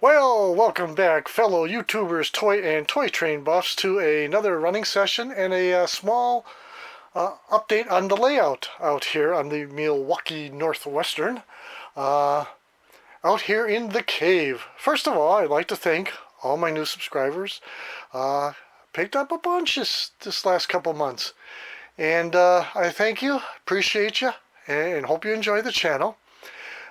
Well, welcome back, fellow YouTubers, toy and toy train buffs, to another running session and a small update on the layout out here on the Milwaukee Northwestern, uh, out here in the cave. First of all, I'd like to thank all my new subscribers. Picked up a bunch this last couple months, and I thank you, appreciate you, and hope you enjoy the channel.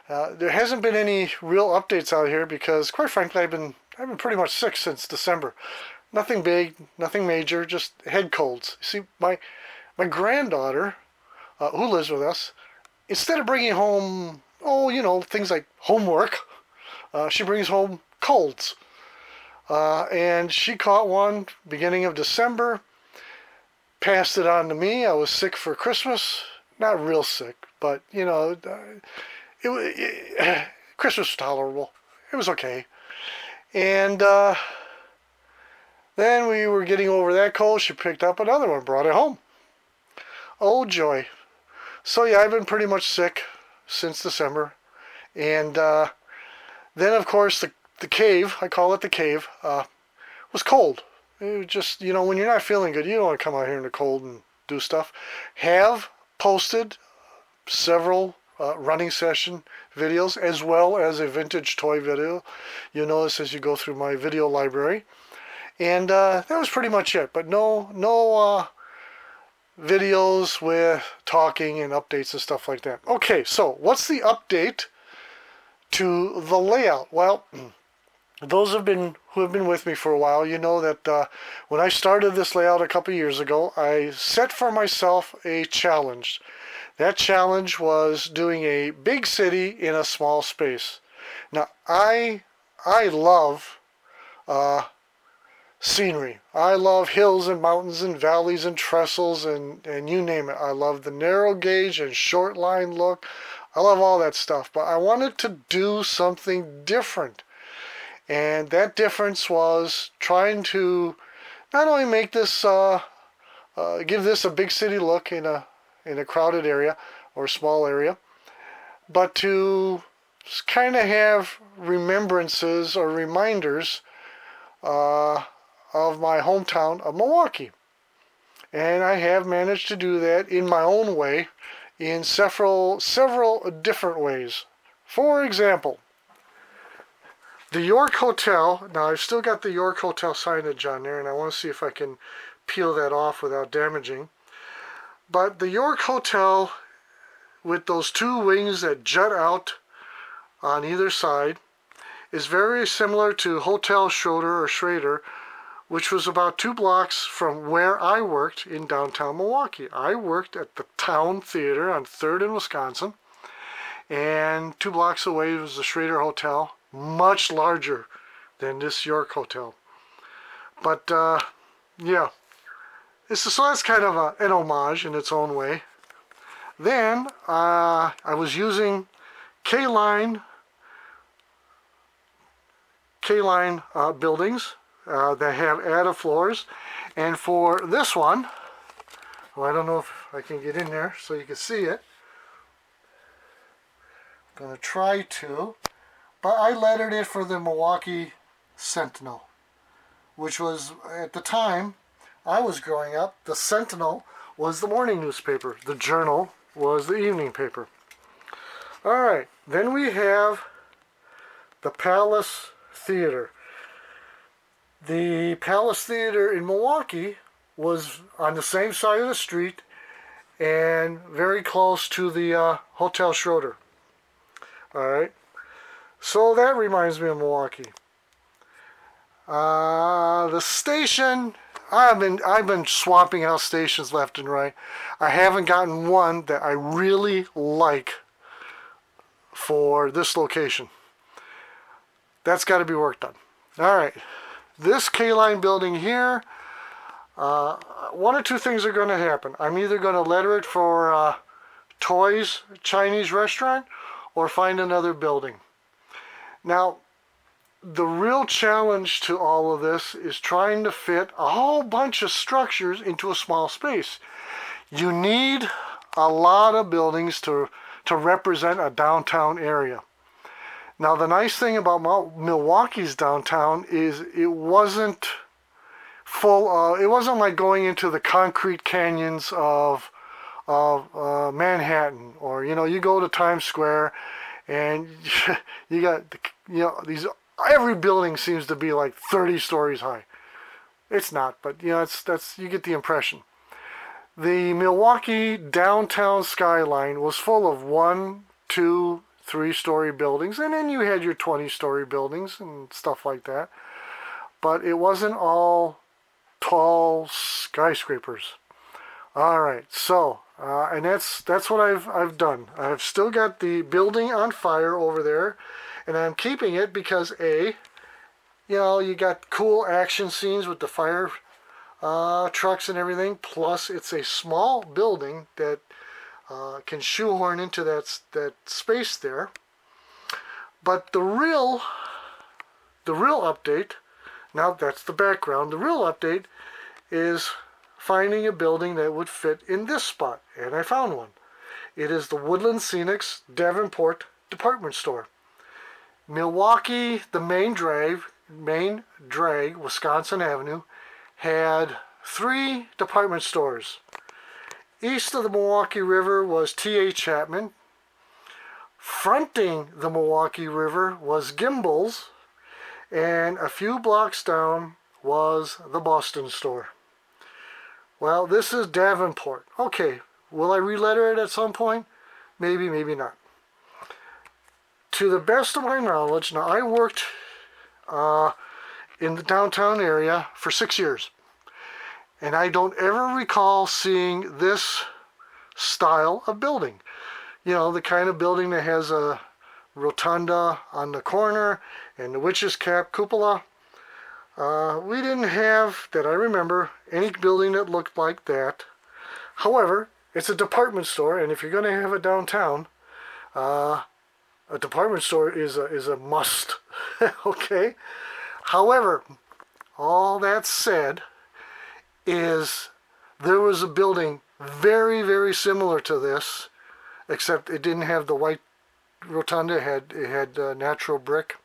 There hasn't been any real updates out here because, quite frankly, I've been pretty much sick since December. Nothing big, nothing major, just head colds. See, my granddaughter, who lives with us, instead of bringing home, things like homework, she brings home colds. And she caught one beginning of December, passed it on to me. I was sick for Christmas. Not real sick, but, Christmas was tolerable. It was okay. And then we were getting over that cold. She picked up another one, brought it home. Oh, joy. So, yeah, I've been pretty much sick since December. And then, of course, the cave, I call it the cave, was cold. It was just, when you're not feeling good, you don't want to come out here in the cold and do stuff. Have posted several running session videos, as well as a vintage toy video. You'll notice as you go through my video library. And that was pretty much it. But no videos with talking and updates and stuff like that. Okay, so what's the update to the layout? Well, those who have been with me for a while, you know that when I started this layout a couple years ago, I set for myself a challenge. That challenge was doing a big city in a small space. Now, I love scenery. I love hills and mountains and valleys and trestles and you name it. I love the narrow gauge and short line look. I love all that stuff. But I wanted to do something different. And that difference was trying to not only make this, give this a big city look in a crowded area or small area, but to kind of have remembrances or reminders of my hometown of Milwaukee. And I have managed to do that in my own way, in several different ways. For example, the York Hotel. Now, I've still got the York Hotel signage on there, and I want to see if I can peel that off without damaging. But the York Hotel, with those two wings that jut out on either side, is very similar to Hotel Schroeder, which was about 2 blocks from where I worked in downtown Milwaukee. I worked at the Town Theater on 3rd and Wisconsin, and 2 blocks away was the Schroeder Hotel, much larger than this York Hotel. But, yeah. So that's kind of an homage in its own way. Then I was using K-line buildings that have added floors. And for this one, well, I don't know if I can get in there so you can see it. I'm going to try to. But I lettered it for the Milwaukee Sentinel, which was, at the time I was growing up, the Sentinel was the morning newspaper. The Journal was the evening paper. All right, then we have the Palace Theater. The Palace Theater in Milwaukee was on the same side of the street and very close to the Hotel Schroeder. All right, so that reminds me of Milwaukee. The station, I've been swapping out stations left and right. I haven't gotten one that I really like for this location. That's got to be worked on. All right, this K-line building here, one or two things are going to happen. I'm either going to letter it for Toys Chinese restaurant or find another building. Now, the real challenge to all of this is trying to fit a whole bunch of structures into a small space. You need a lot of buildings to represent a downtown area. Now, the nice thing about Milwaukee's downtown is it wasn't it wasn't like going into the concrete canyons of Manhattan, or you go to Times Square and you got these, every building seems to be like 30 stories high. It's not, but that's you get the impression. The Milwaukee downtown skyline was full of 1, 2, 3-story buildings, and then you had your 20-story buildings and stuff like that. But it wasn't all tall skyscrapers. All right, so and that's what I've done. I've still got the building on fire over there, and I'm keeping it because you got cool action scenes with the fire trucks and everything. Plus, it's a small building that can shoehorn into that space there. But the real update, now that's the background. The real update is finding a building that would fit in this spot, and I found one. It is the Woodland Scenics Davenport Department Store. Milwaukee, the main drag, Wisconsin Avenue, had 3 department stores. East of the Milwaukee River was T.A. Chapman. Fronting the Milwaukee River was Gimbel's. And a few blocks down was the Boston store. Well, this is Davenport. Okay, will I re-letter it at some point? Maybe, maybe not. To the best of my knowledge, now I worked in the downtown area for 6 years. And I don't ever recall seeing this style of building. The kind of building that has a rotunda on the corner and the witch's cap cupola. We didn't have, that I remember, any building that looked like that. However, it's a department store, and if you're going to have a downtown, a department store is a must. Okay? However, all that said, is there was a building very, very similar to this, except it didn't have the white rotunda. It had natural brick.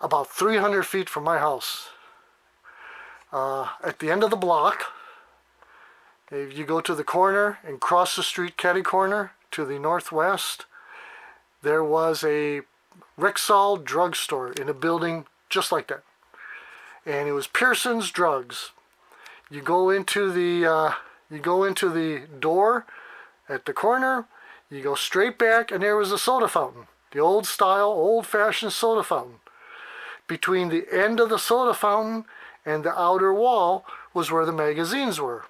About 300 feet from my house. At the end of the block, if you go to the corner and cross the street, catty corner, to the northwest, there was a Rexall drugstore in a building just like that. And it was Pearson's Drugs. You go into the door at the corner, you go straight back, and there was a soda fountain. The old style, old-fashioned soda fountain. Between the end of the soda fountain and the outer wall was where the magazines were.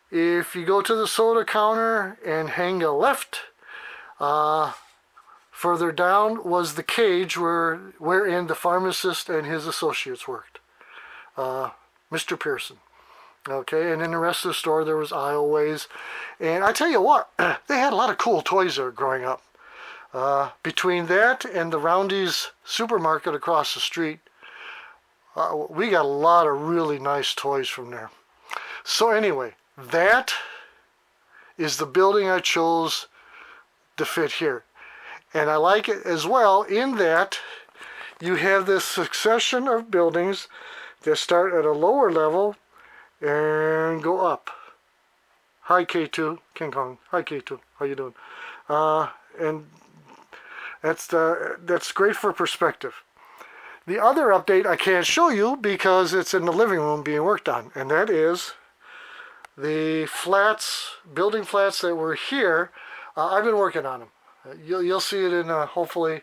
If you go to the soda counter and hang a left, further down was the cage wherein the pharmacist and his associates worked. Mr. Pearson. Okay, and in the rest of the store there was aisleways. And I tell you what, they had a lot of cool toys there growing up. Between that and the Roundy's supermarket across the street, we got a lot of really nice toys from there. So anyway, that is the building I chose to fit here. And I like it as well in that you have this succession of buildings that start at a lower level and go up. Hi K2, King Kong. Hi K2, how you doing? And that's great for perspective. The other update I can't show you because it's in the living room being worked on, and that is the building flats that were here. I've been working on them. You'll see it in hopefully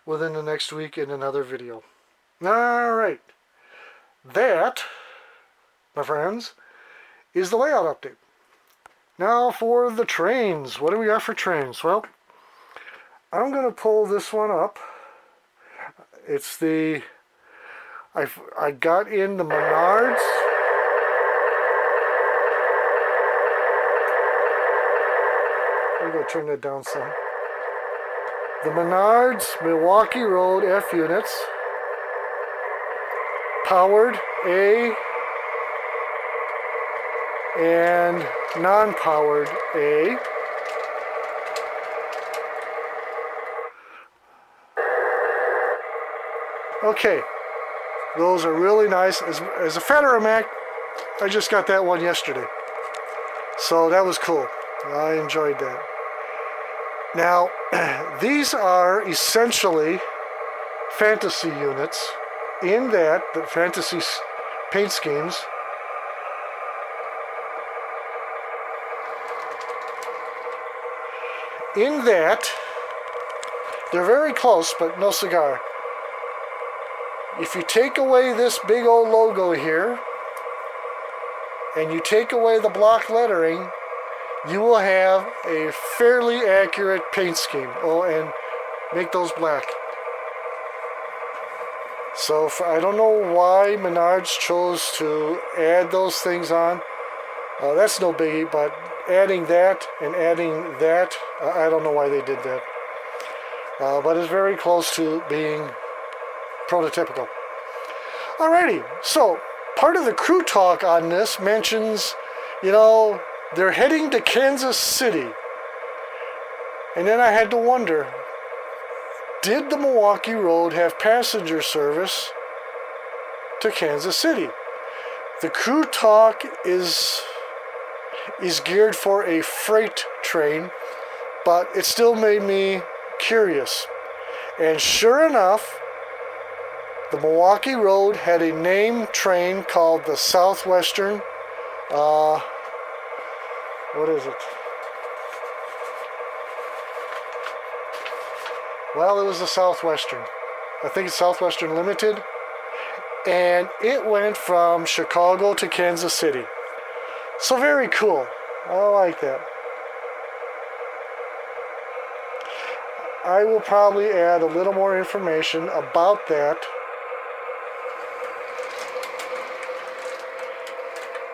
within the next week in another video. All right, that, my friends, is the layout update. Now for the trains. What do we got for trains? Well, I'm going to pull this one up. It's I got in the Menards. I'm going to turn that down some. The Menards Milwaukee Road F units. Powered A and non-powered A. Okay, those are really nice. As a Federer Mac, I just got that one yesterday. So that was cool. I enjoyed that. Now, these are essentially fantasy units in that, the fantasy paint schemes. In that, they're very close, but no cigar. If you take away this big old logo here, and you take away the block lettering, you will have a fairly accurate paint scheme. Oh, and make those black. So I don't know why Menards chose to add those things on. That's no biggie, but adding that and adding that, I don't know why they did that. But it's very close to being prototypical. Alrighty, so part of the crew talk on this mentions, they're heading to Kansas City. And then I had to wonder, did the Milwaukee Road have passenger service to Kansas City? The crew talk is geared for a freight train, but it still made me curious. And sure enough, the Milwaukee Road had a named train called the Southwestern, what is it? Well, it was the Southwestern. I think it's Southwestern Limited. And it went from Chicago to Kansas City. So very cool. I like that. I will probably add a little more information about that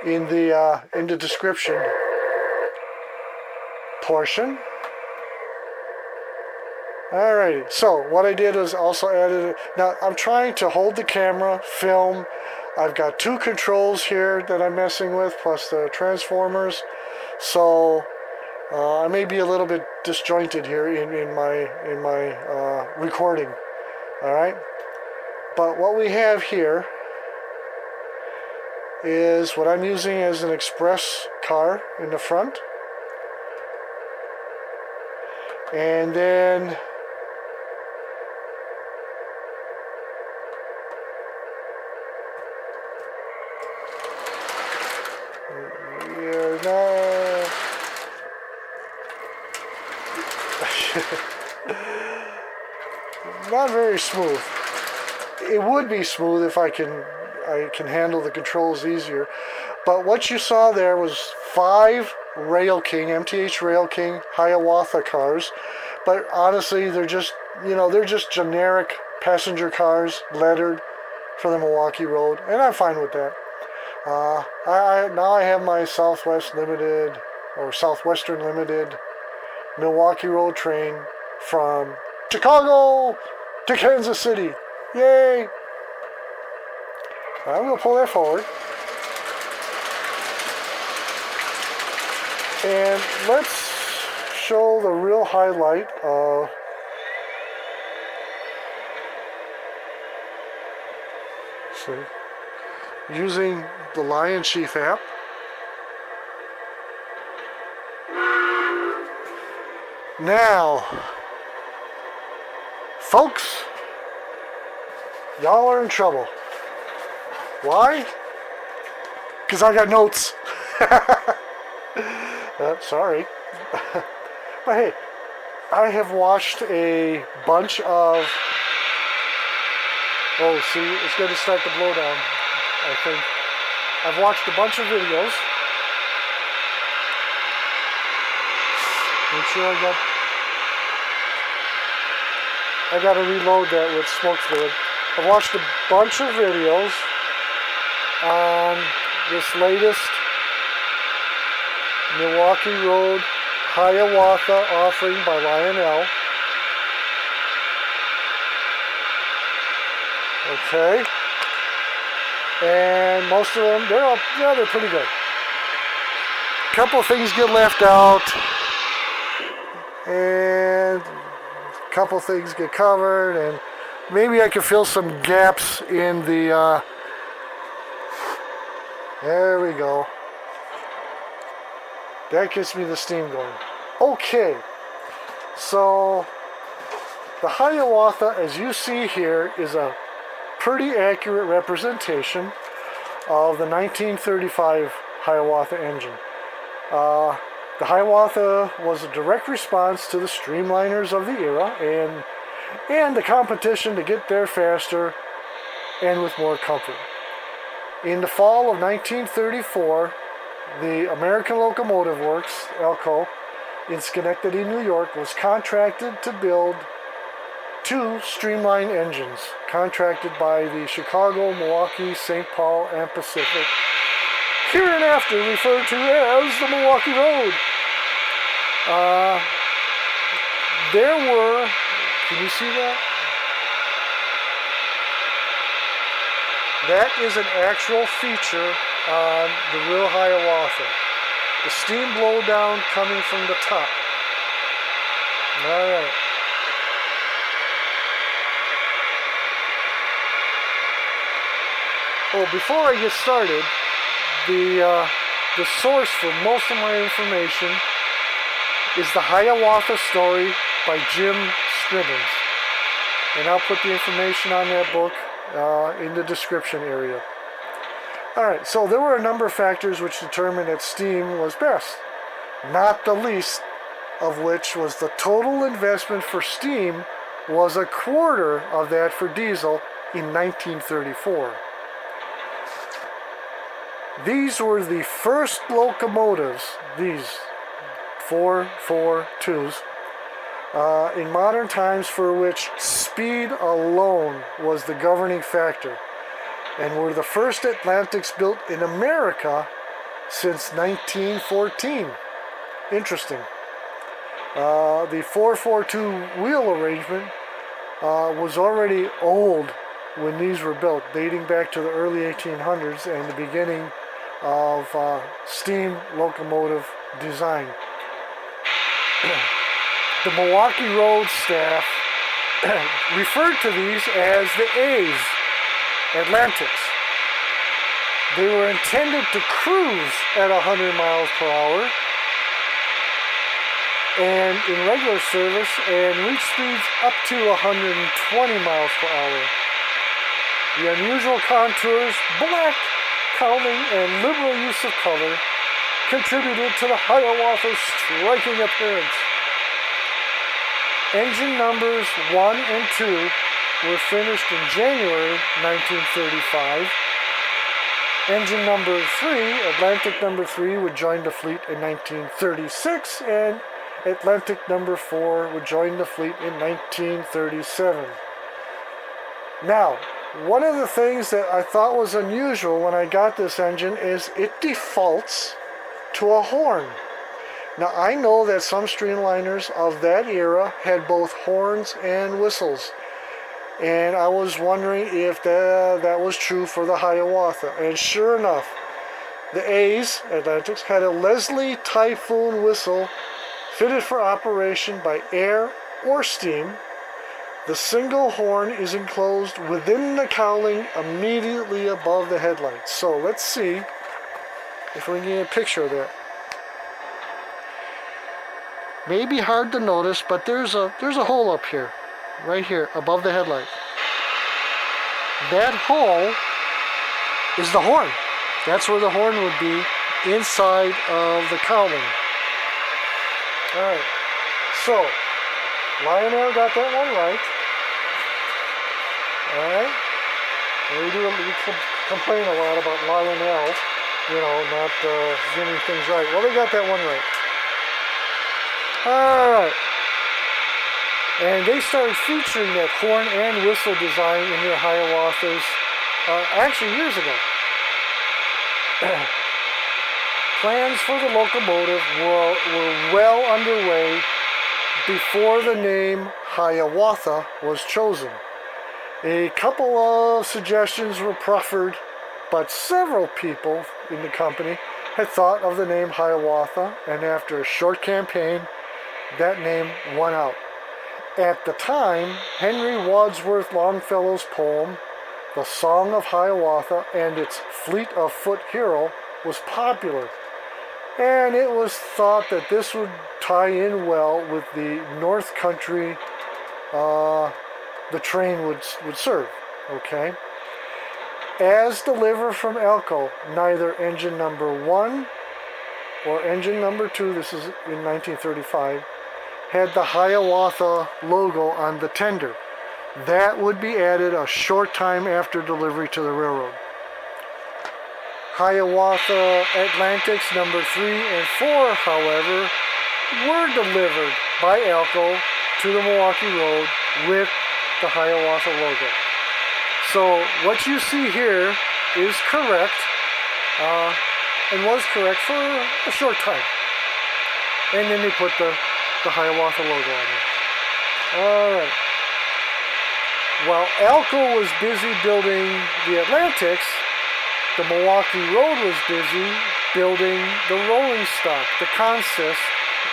in the description portion. Alrighty, so what I did is also added, now I'm trying to hold the camera, film. I've got two controls here that I'm messing with, plus the transformers. So I may be a little bit disjointed here in my recording. Alright, but what we have here is what I'm using as an express car in the front. And then we're not very smooth. It would be smooth if I can handle the controls easier. But what you saw there was 5 Rail King, MTH Rail King Hiawatha cars. But honestly, they're just generic passenger cars, lettered for the Milwaukee Road, and I'm fine with that. Now I have my Southwestern Limited Milwaukee Road train from Chicago to Kansas City. Yay! I'm going to pull that forward. And let's show the real highlight of using the Lion Chief app. Now, folks, y'all are in trouble. Why? Because I got notes. Sorry. But hey, I have watched a bunch of... Oh, see, it's going to start the blowdown, I think. I've watched a bunch of videos. Make sure I got to reload that with smoke fluid. I've watched a bunch of videos on this latest Milwaukee Road Hiawatha offering by Lionel. Okay. And most of them, they're pretty good. A couple of things get left out, and a couple of things get covered, and maybe I can fill some gaps in the, there we go. That gets me the steam going. Okay, so the Hiawatha, as you see here, is a pretty accurate representation of the 1935 Hiawatha engine. The Hiawatha was a direct response to the streamliners of the era and the competition to get there faster and with more comfort. In the fall of 1934, the American Locomotive Works, ALCO, in Schenectady, New York, was contracted to build 2 streamlined engines, contracted by the Chicago, Milwaukee, St. Paul, and Pacific, hereinafter referred to as the Milwaukee Road. There were, can you see that? That is an actual feature on the real Hiawatha. The steam blowdown coming from the top. Alright. Oh, before I get started, the source for most of my information is the Hiawatha Story by Jim Scribbins. And I'll put the information on that book in the description area. Alright, so there were a number of factors which determined that steam was best, not the least of which was the total investment for steam was a quarter of that for diesel in 1934. These were the first locomotives, these 442s, in modern times for which speed alone was the governing factor, and were the first Atlantics built in America since 1914. Interesting. The 442 wheel arrangement was already old when these were built, dating back to the early 1800s and the beginning of steam locomotive design. The Milwaukee Road staff referred to these as the A's, Atlantics. They were intended to cruise at 100 miles per hour and in regular service and reach speeds up to 120 miles per hour. The unusual contours, black cowling, and liberal use of color contributed to the Hiawatha's striking appearance. Engine numbers 1 and 2 were finished in January 1935. Engine number 3, Atlantic number 3, would join the fleet in 1936, and Atlantic number 4 would join the fleet in 1937. Now, one of the things that I thought was unusual when I got this engine is it defaults to a horn. Now, I know that some streamliners of that era had both horns and whistles, and I was wondering if that was true for the Hiawatha. And sure enough, the A's, Atlantics, had a Leslie Typhoon whistle fitted for operation by air or steam. The single horn is enclosed within the cowling immediately above the headlights. So let's see if we can get a picture of that. Maybe hard to notice, but there's a hole up here, right here, above the headlight. That hole is the horn. That's where the horn would be, inside of the cowling. Alright, so Lionel got that one right. Alright, we complain a lot about Lionel, not getting things right. Well, they got that one right. Alright, and they started featuring that horn and whistle design in their Hiawathas actually years ago. Plans for the locomotive were well underway before the name Hiawatha was chosen. A couple of suggestions were proffered, but several people in the company had thought of the name Hiawatha, and after a short campaign, that name won out. At the time, Henry Wadsworth Longfellow's poem, The Song of Hiawatha, and its fleet of foot hero was popular. And it was thought that this would tie in well with the North Country the train would serve. Okay? As delivered from ALCO, neither engine number 1 or engine number 2, this is in 1935, had the Hiawatha logo on the tender. That would be added a short time after delivery to the railroad. Hiawatha Atlantics number 3 and 4, however, were delivered by ALCO to the Milwaukee Road with the Hiawatha logo. So what you see here is correct, and was correct for a short time. And then they put the Hiawatha logo on there. Alright. While ALCO was busy building the Atlantics, the Milwaukee Road was busy building the rolling stock, the consist,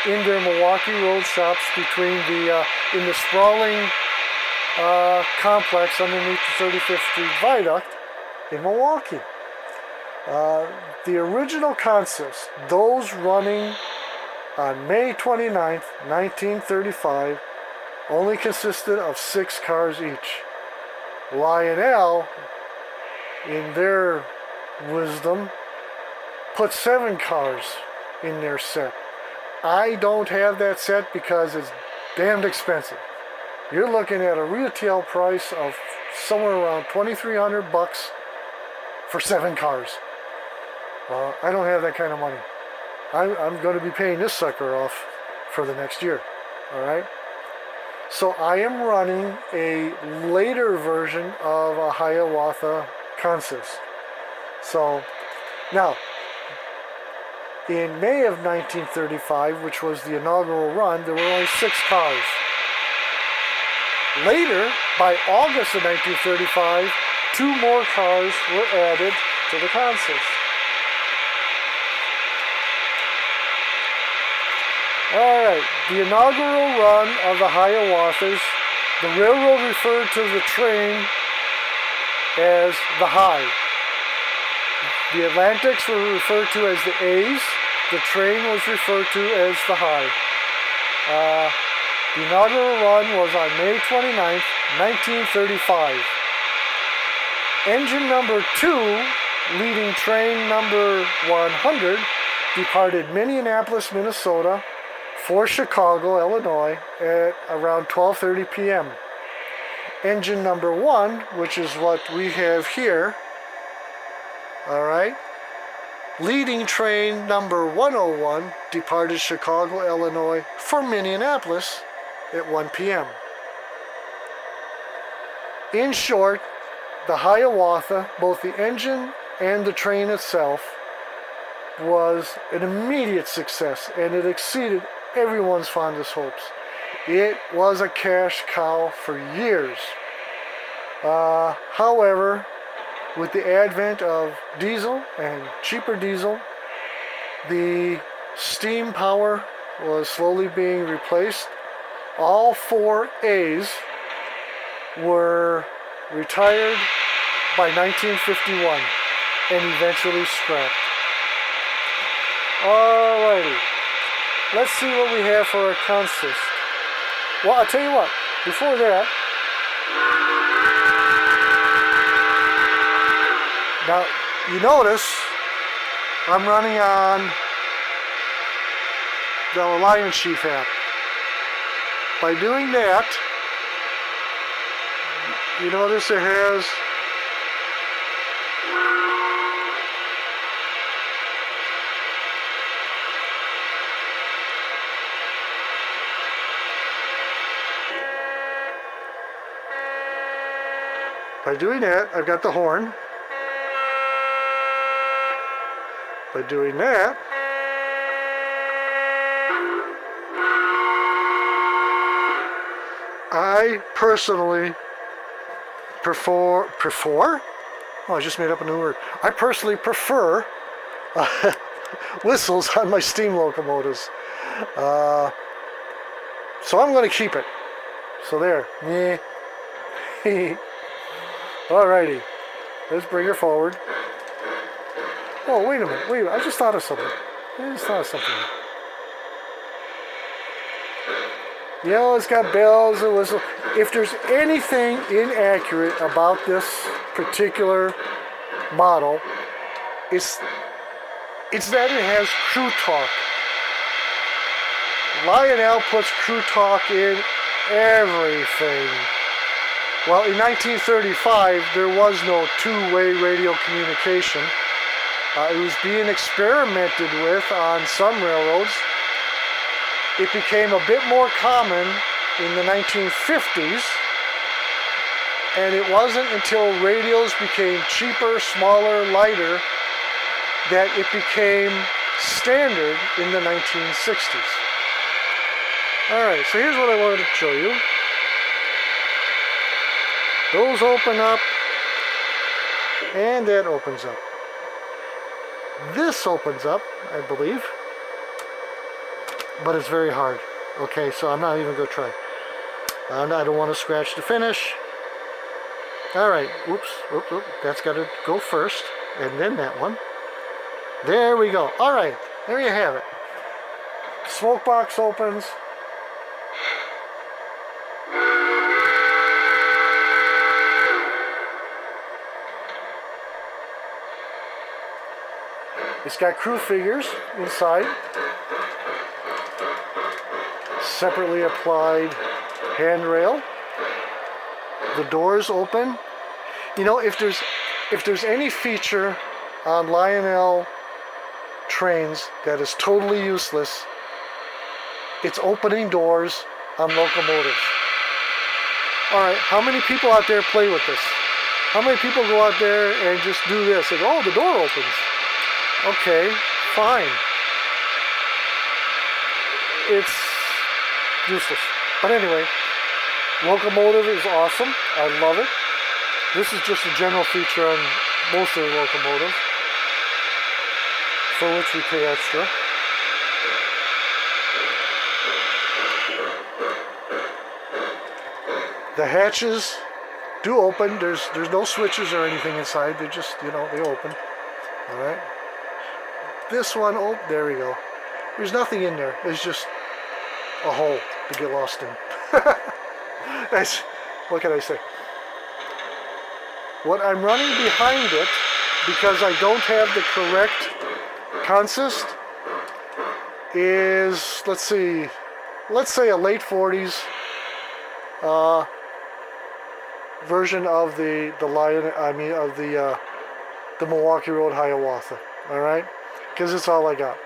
in their Milwaukee Road shops between in the sprawling complex underneath the 35th Street Viaduct in Milwaukee. The original consist, those running on May 29th, 1935, only consisted of 6 cars each. Lionel, in their wisdom, put 7 cars in their set. I don't have that set because it's damned expensive. You're looking at a retail price of somewhere around $2,300 for 7 cars. I don't have that kind of money. I'm going to be paying this sucker off for the next year. Alright? So I am running a later version of a Hiawatha consist. So, now, in May of 1935, which was the inaugural run, there were only 6 cars. Later, by August of 1935, 2 more cars were added to the consist. Alright, the inaugural run of the Hiawathas, the railroad referred to the train as the High. The Atlantics were referred to as the A's. The train was referred to as the High. The inaugural run was on May 29th, 1935. Engine number 2, leading train number 100, departed Minneapolis, Minnesota, for Chicago, Illinois, at around 12:30 p.m. Engine number 1, which is what we have here, alright, leading train number 101, departed Chicago, Illinois, for Minneapolis at 1 p.m. In short, the Hiawatha, both the engine and the train itself, was an immediate success, and it exceeded everyone's fondest hopes. It was a cash cow for years. However, with the advent of diesel and cheaper diesel, the steam power was slowly being replaced. All 4 A's were retired by 1951 and eventually scrapped. Alrighty, let's see what we have for our consist. Well, I'll tell you what, before that, now you notice I'm running on the Lion Chief app. By doing that, you notice it has by doing that, I've got the horn. By doing that, I personally prefer? Oh, I just made up a new word. I personally prefer whistles on my steam locomotives. So I'm going to keep it. So there. Alrighty. Let's bring her forward. Oh, wait a minute. I just thought of something. It's got bells and whistles. If there's anything inaccurate about this particular model, it's that it has crew talk. Lionel puts crew talk in everything. Well, in 1935, there was no two-way radio communication. It was being experimented with on some railroads. It became a bit more common in the 1950s, and it wasn't until radios became cheaper, smaller, lighter, that it became standard in the 1960s. Alright, so here's what I wanted to show you. Those open up, and that opens up. This opens up, I believe, but it's very hard. Okay, so I'm not even going to try. I don't want to scratch the finish. Alright, oops, that's got to go first, and then that one. There we go. Alright, there you have it. Smoke box opens. It's got crew figures inside. Separately applied handrail. The doors open. You know, if there's any feature on Lionel trains that is totally useless, it's opening doors on locomotives. Alright, how many people out there play with this? How many people go out there and just do this? And oh, the door opens. Okay, fine. It's useless. But anyway, locomotive is awesome. I love it. This is just a general feature on most of the locomotives, for which we pay extra. The hatches do open. There's no switches or anything inside. They just, they open. All right. This one, oh, there we go. There's nothing in there. It's just a hole to get lost in. What can I say? What I'm running behind it, because I don't have the correct consist, is, let's say a late 40s version of the Milwaukee Road Hiawatha. All right, because it's all I got.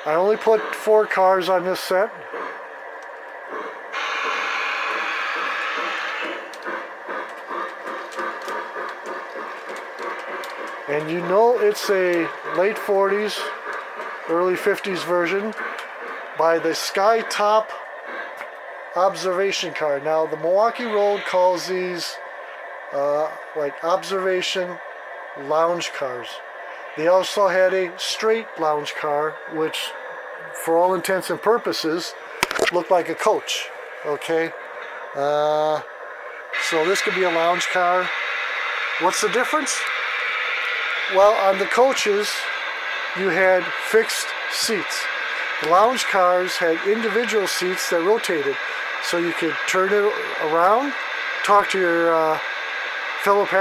I only put 4 cars on this set. And it's a late 40s, early 50s version by the Skytop observation car. Now, the Milwaukee Road calls these like observation lounge cars. They also had a straight lounge car, which, for all intents and purposes, looked like a coach. Okay? So this could be a lounge car. What's the difference? Well, on the coaches, you had fixed seats. The lounge cars had individual seats that rotated, so you could turn it around, talk to your fellow passengers